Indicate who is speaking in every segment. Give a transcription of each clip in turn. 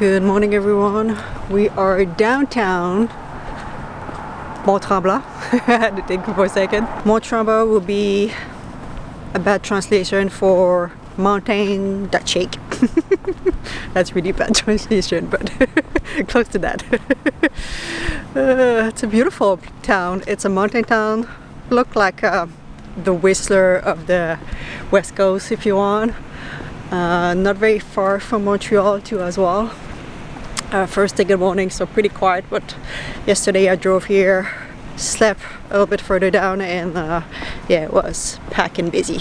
Speaker 1: Good morning, everyone. We are downtown Mont-Tremblant. I had to think for a second. Mont-Tremblant will be a bad translation for mountain that shake. That's really bad translation, but close to that. It's a beautiful town. It's a mountain town. Look like the Whistler of the West Coast, if you want. Not very far from Montreal too as well. First thing in the morning, so pretty quiet, but yesterday I drove here, slept a little bit further down, and yeah, it was packed and busy.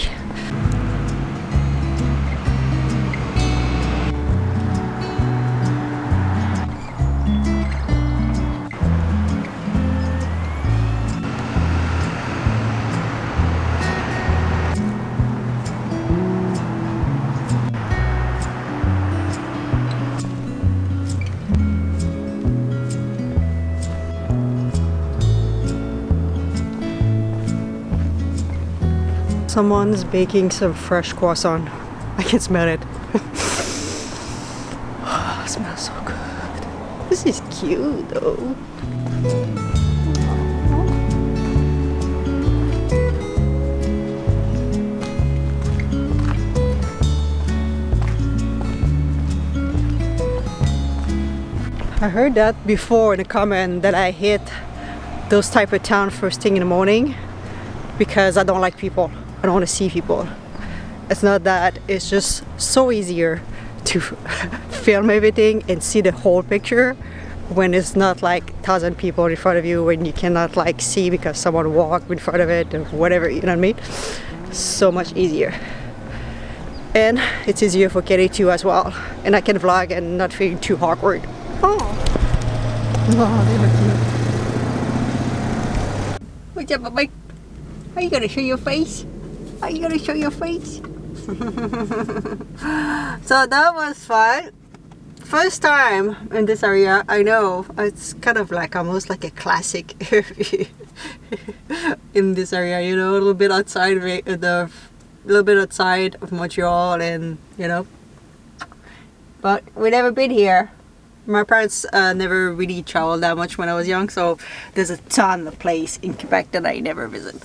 Speaker 1: Someone's baking some fresh croissant. I can smell it. It smells so good. This is cute though. I heard that before in a comment that I hate those type of town first thing in the morning because I don't like people. I don't want to see people. It's not that, it's just so easier to film everything and see the whole picture when it's not like 1,000 people in front of you, when you cannot like see because someone walked in front of it or whatever, you know what I mean? So much easier. And it's easier for Kelly too as well. And I can vlog and not feel too awkward. Oh, they look cute. What's up, Mike? Are you gonna show your face? Are you gonna show your face? So that was fun. First time in this area. I know it's kind of like almost like a classic in this area, you know, a little bit outside of Montreal, and you know, but we never been here. My parents never really traveled that much when I was young, so there's a ton of place in Quebec that I never visit.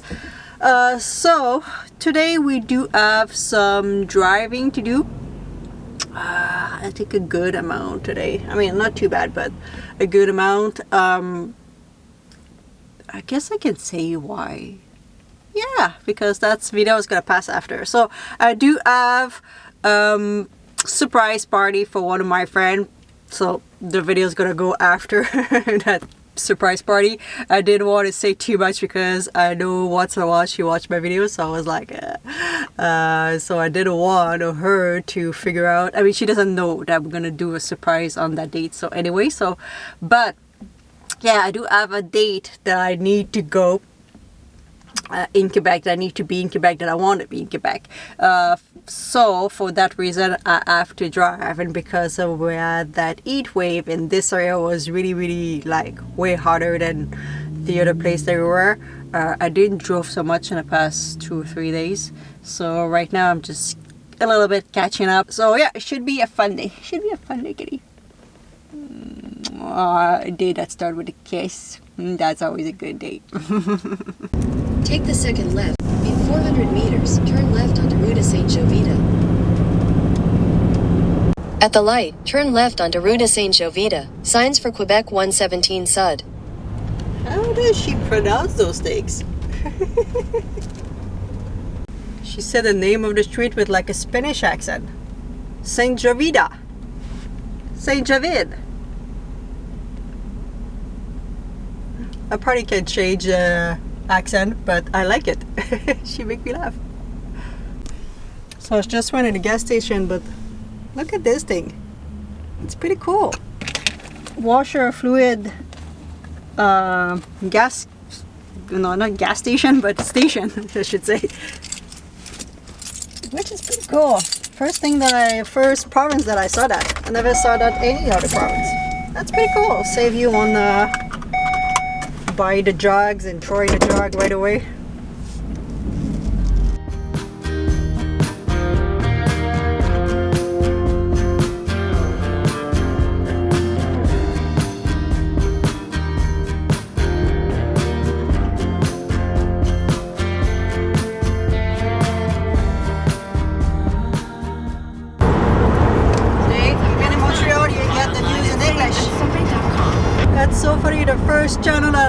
Speaker 1: So today we do have some driving to do. I think a good amount today. I mean, not too bad, but a good amount. I guess I can say why. Yeah, because that's video is gonna pass after. So I do have surprise party for one of my friends. So the video is gonna go after that surprise party. I didn't want to say too much because I know once in a while she watched my videos, so I was like so I didn't want her to figure out. I mean, she doesn't know that I'm gonna do a surprise on that date, so anyway, so but yeah, I do have a date that I need to go in Quebec, that I need to be in Quebec, that I want to be in Quebec. So for that reason I have to drive, and because of we had that heat wave in this area was really like way hotter than the other place they were. I didn't drove so much in the past 2 or 3 days, so right now I'm just a little bit catching up. So yeah, it should be a fun day. Should be a fun day, kitty. A day that starts with a kiss. That's always a good date.
Speaker 2: Take the second left. In 400 meters, turn left onto Rue de Saint-Jovita. At the light, turn left onto Rue de Saint-Jovita. Signs for Quebec 117 Sud.
Speaker 1: How does she pronounce those things? She said the name of the street with like a Spanish accent. Saint-Jovita. Saint-Javid. I probably can change accent, but I like it. She make me laugh. So I just went to the gas station, but look at this thing. It's pretty cool. Washer fluid gas, no, not gas station, but station, I should say. Which is pretty cool. First province that I saw that. I never saw that any other province. That's pretty cool. Save you on buy the jugs and throwing the jug right away.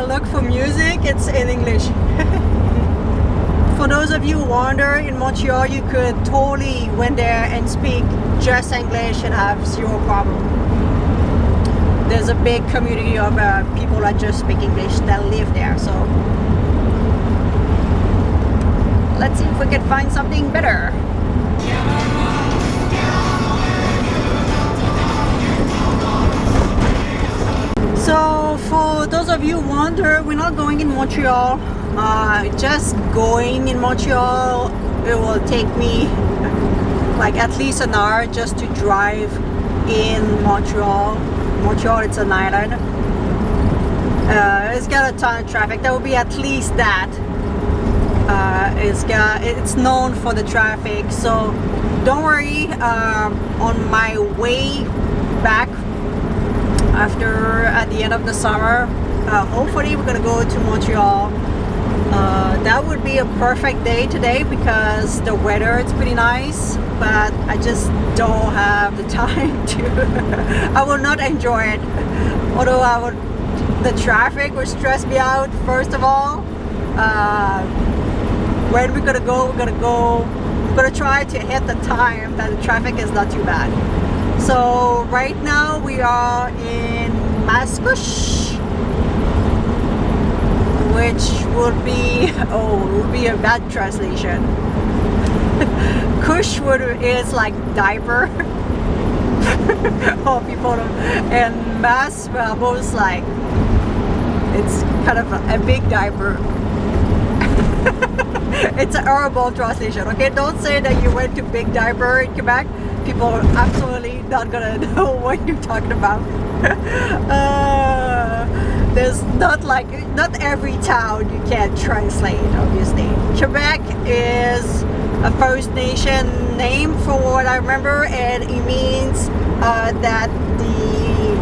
Speaker 1: look for music, it's in English. For those of you who wander in Montreal, you could totally went there and speak just English and have zero problem. There's a big community of people that just speak English that live there, so let's see if we can find something better. So for those of you who wonder, we're not going in Montreal. Just going in Montreal, it will take me like at least an hour just to drive in Montreal. Montreal, it's an island. It's got a ton of traffic. There will be at least that. It's known for the traffic, so don't worry. On my way back at the end of the summer, hopefully we're gonna go to Montreal. That would be a perfect day today because the weather is pretty nice, but I just don't have the time to. I will not enjoy it. Although the traffic would stress me out. First of all, when we're gonna go, we're gonna try to hit the time that the traffic is not too bad. So right now we are in Mascouche, which would be a bad translation. Kush is like diaper. Oh, people don't. And Mas, well, both like it's kind of a big diaper. It's a horrible translation. Okay, don't say that you went to big diaper in Quebec. People are absolutely not gonna know what you're talking about. There's not every town you can translate, obviously. Quebec is a First Nation name for what I remember, and it means that the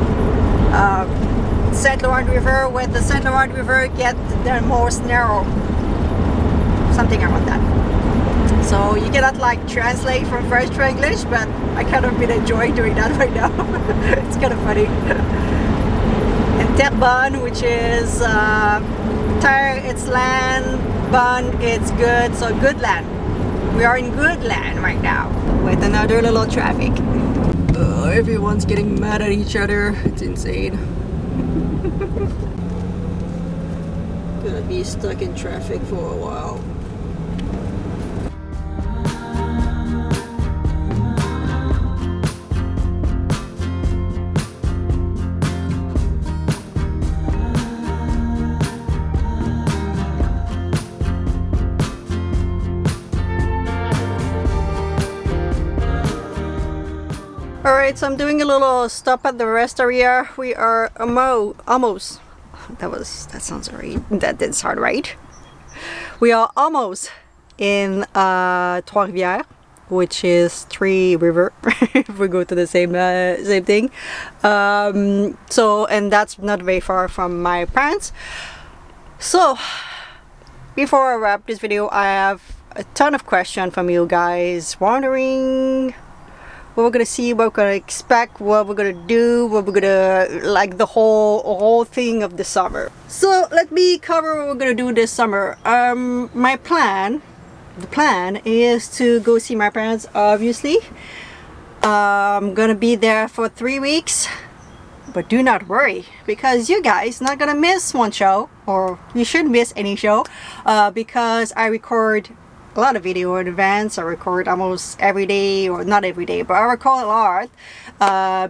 Speaker 1: St. Laurent River, when the St. Laurent River gets the most narrow, something around that. So you cannot like translate from French to English, but I kind of been enjoying doing that right now. It's kind of funny. And Terrebonne, which is terre, it's land, bonne, it's good, so good land. We are in good land right now with another little traffic. Everyone's getting mad at each other. It's insane. Gonna be stuck in traffic for a while. Alright, so I'm doing a little stop at the rest area. We are almost. That sounds right. That didn't sound right. We are almost in Trois-Rivières, which is Three River. If we go to the same thing. And that's not very far from my parents. So before I wrap this video, I have a ton of questions from you guys wondering what we're gonna see, what we're gonna expect, what we're gonna do, what we're gonna like the whole thing of the summer. So let me cover what we're gonna do this summer. The plan is to go see my parents, obviously. I'm gonna be there for 3 weeks, but do not worry because you guys not gonna miss one show, or you shouldn't miss any show, because I record a lot of video in advance. I record almost every day, or not every day, but I record a lot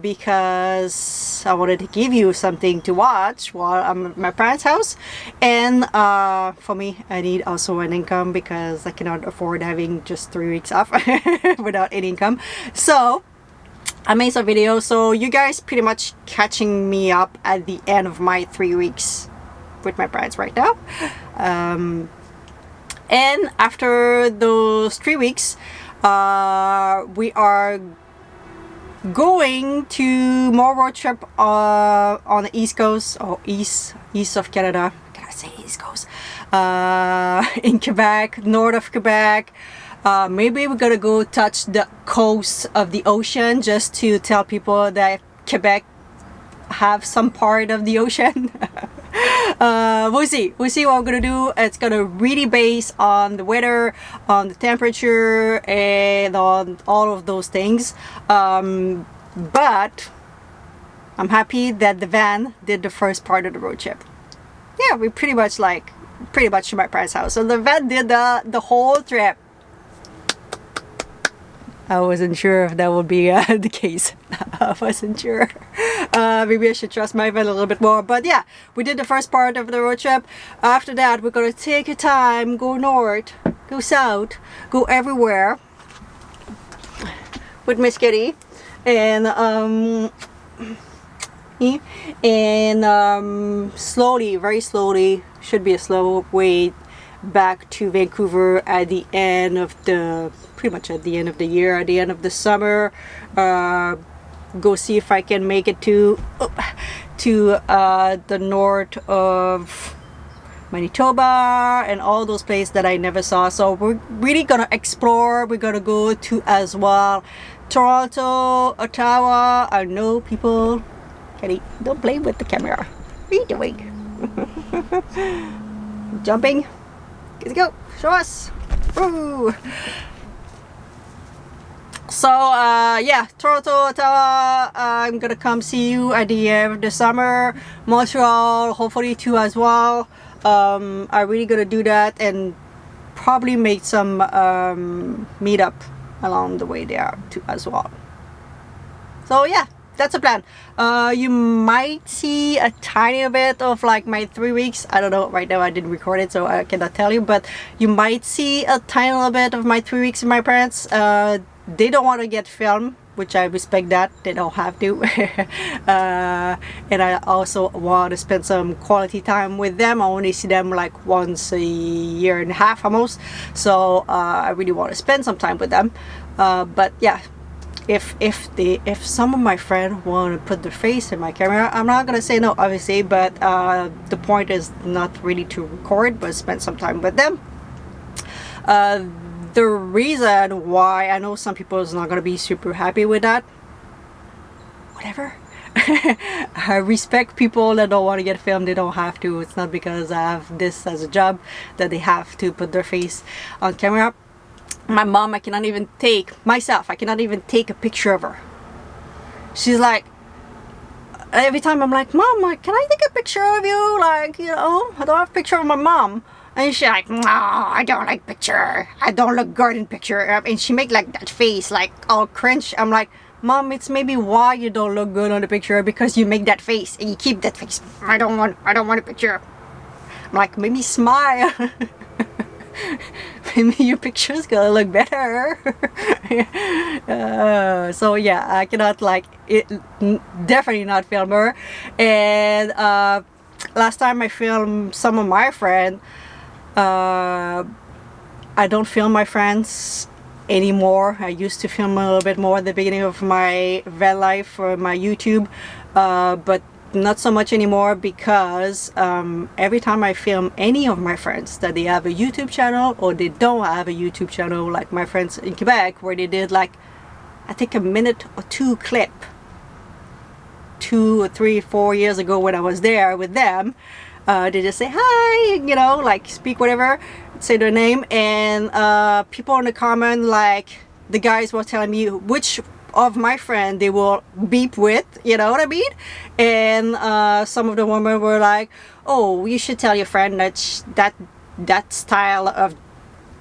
Speaker 1: because I wanted to give you something to watch while I'm at my parents' house. And for me, I need also an income because I cannot afford having just 3 weeks off without any income. So I made some videos, so you guys pretty much catching me up at the end of my 3 weeks with my parents right now. And after those 3 weeks, we are going to more road trip on the East Coast, or east of Canada. Can I say East Coast? In Quebec, north of Quebec. Maybe we're gonna go touch the coast of the ocean just to tell people that Quebec have some part of the ocean. We'll see what I'm gonna do. It's gonna really base on the weather, on the temperature, and on all of those things. But I'm happy that the van did the first part of the road trip. Yeah, we pretty much to my parents' house, so the van did the whole trip. I wasn't sure if that would be the case. I wasn't sure. Maybe I should trust my van a little bit more. But yeah, we did the first part of the road trip. After that, we're gonna take a time, go north, go south, go everywhere with Miss Kitty, and slowly, very slowly, should be a slow way back to Vancouver at the end of the, pretty much at the end of the year, at the end of the summer. Go see if I can make it to the north of Manitoba and all those places that I never saw. So we're really gonna explore. We're gonna go to as well Toronto, Ottawa. I know people. Kenny, don't play with the camera. What are you doing? Jumping. Let's go. Show us. Woo. So yeah, Toronto, Ottawa, I'm gonna come see you at the end of the summer. Montreal, hopefully too as well. I'm really gonna do that and probably make some meetup along the way there too as well. So yeah, that's a plan. You might see a tiny bit of like my 3 weeks. I don't know, right now I didn't record it, so I cannot tell you, but you might see a tiny little bit of my 3 weeks with my parents. They don't want to get filmed, which I respect that. They don't have to. And I also want to spend some quality time with them. I only see them like once a year and a half almost. So I really want to spend some time with them. But yeah, if some of my friends want to put their face in my camera, I'm not gonna say no, obviously. But the point is not really to record, but spend some time with them. The reason why, I know some people is not gonna be super happy with that. Whatever. I respect people that don't want to get filmed. They don't have to. It's not because I have this as a job that they have to put their face on camera. My mom, I cannot even take a picture of her. She's like, every time I'm like, Mom, can I take a picture of you? Like, you know, I don't have a picture of my mom. And she's like, no, I don't like picture. I don't look good in picture. And she make like that face, like all cringe. I'm like, Mom, it's maybe why you don't look good on the picture, because you make that face and you keep that face. I don't want a picture. I'm like, maybe smile. Maybe your picture's gonna look better. So yeah, I cannot like it. Definitely not film her. And last time I filmed some of my friends. I don't film my friends anymore. I used to film a little bit more at the beginning of my van life or my YouTube, but not so much anymore, because every time I film any of my friends that they have a YouTube channel or they don't have a YouTube channel, like my friends in Quebec, where they did like, I think a minute or two clip 2 or 3 4 years ago when I was there with them. They just say hi, you know, like speak whatever, say their name, and people in the comment, like the guys were telling me which of my friend they will beep with, you know what I mean? And some of the women were like, oh, you should tell your friend that style of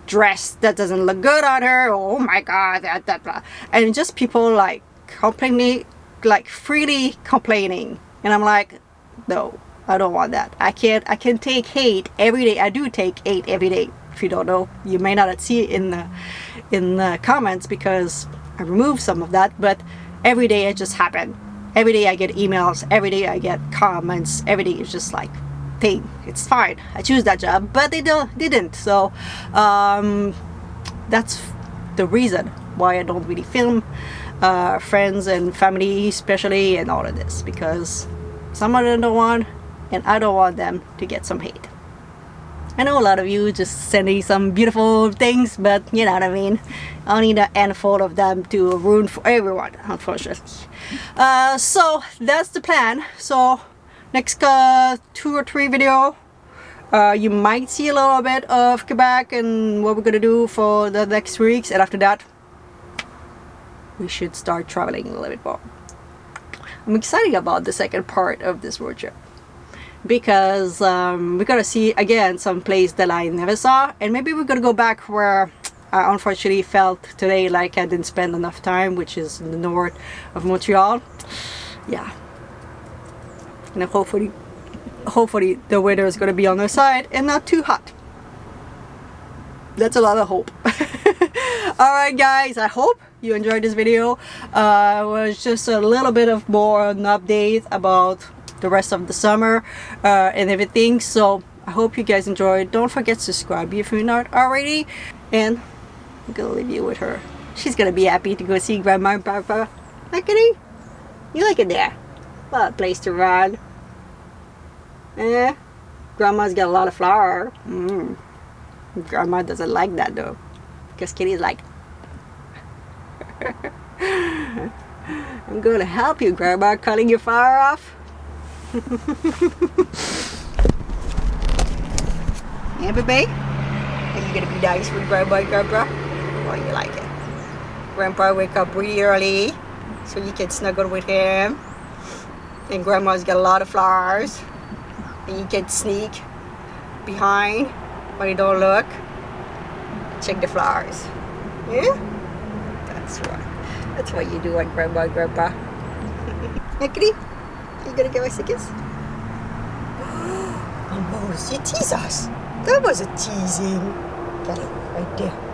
Speaker 1: dress that doesn't look good on her. Oh my god, that blah. And just people like complaining, like freely complaining, and I'm like, no, I don't want that. I can take hate every day. I do take hate every day. If you don't know, you may not see it in the comments because I removed some of that, but every day it just happened. Every day I get emails, every day I get comments, every day it's just like, thing. It's fine. I choose that job, but they didn't. So that's the reason why I don't really film friends and family especially and all of this, because some of them don't want, and I don't want them to get some hate. I know a lot of you just sending some beautiful things, but you know what I mean. I need a handful of them to ruin for everyone, unfortunately. So that's the plan. So next 2 or 3 video, you might see a little bit of Quebec and what we're gonna do for the next weeks, and after that we should start traveling a little bit more. I'm excited about the second part of this road trip because we're gonna see again some place that I never saw, and maybe we're gonna go back where I unfortunately felt today like I didn't spend enough time, which is in the north of Montreal. Yeah, and hopefully the weather is gonna be on our side and not too hot. That's a lot of hope. Alright guys, I hope you enjoyed this video. It was just a little bit of more an update about the rest of the summer and everything, so I hope you guys enjoyed. Don't forget to subscribe if you're not already, and I'm gonna leave you with her. She's gonna be happy to go see Grandma and Papa. Look at it. You like it there? What a place to run. Eh? Grandma's got a lot of flour. Grandma doesn't like that though, because Kitty's like, I'm gonna help you, Grandma, cutting your flour off. Yeah, baby? Are you gonna be nice with Grandma and Grandpa? Or you like it? Grandpa wake up really early so you can snuggle with him. And Grandma's got a lot of flowers. And you can sneak behind when you don't look. Check the flowers. Yeah? That's what you do on Grandma and Grandpa. Hey, Kitty? You gonna give us a kiss? Almost. You tease us. That was a teasing. Get it right there.